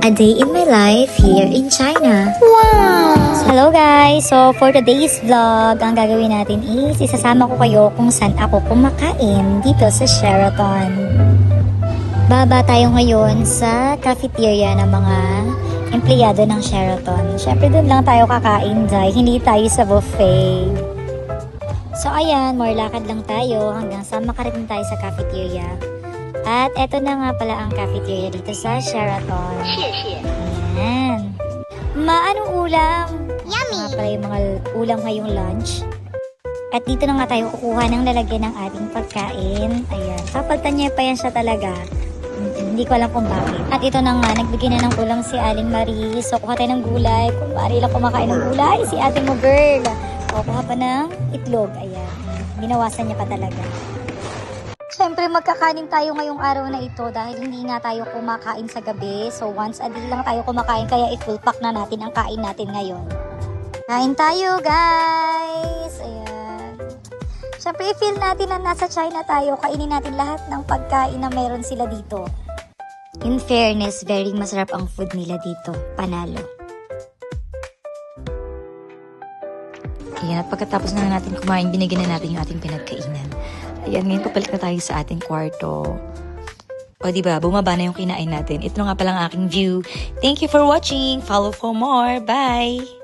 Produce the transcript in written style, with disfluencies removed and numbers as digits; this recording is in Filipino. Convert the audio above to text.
A day in my life here in China. Wow! Hello guys! So for today's vlog, ang gagawin natin is isasama ko kayo kung saan ako kumakain dito sa Sheraton. Baba tayo ngayon sa cafeteria ng mga empleyado ng Sheraton. Syempre doon lang tayo kakain dahil hindi tayo sa buffet. So ayan, more lakad lang tayo hanggang sa makarating tayo sa cafeteria. At eto na nga pala ang cafeteria dito sa Sheraton. Ayan. Anong ulam? Yummy! Nga pala yung mga ulam ngayong lunch. At dito na nga tayo kukuha ng lalagyan ng ating pagkain. Ayan. Papagtan niya pa yan siya talaga. Hindi ko alam kung bakit. At ito na nga, nagbigay na ng ulam si Aling Marie. So, kuha tayo ng gulay. Kung maaari lang kumakain ng gulay, si ate mo girl. O, kuha pa ng itlog. Ayan. Binawasan niya pa talaga. Siyempre, magkakanin tayo ngayong araw na ito dahil hindi nga tayo kumakain sa gabi. So, once a day lang tayo kumakain, kaya i-full pack na natin ang kain natin ngayon. Kain tayo, guys! Ayan. Siyempre, i-feel natin na nasa China tayo. Kainin natin lahat ng pagkain na meron sila dito. In fairness, very masarap ang food nila dito. Panalo. Ayan, at pagkatapos na natin kumain, binigyan na natin yung ating pinagkainan. Ayan, ngayon papalik na tayo sa ating kwarto. O diba, bumaba na yung kinain natin. Ito nga palang aking view. Thank you for watching. Follow for more. Bye!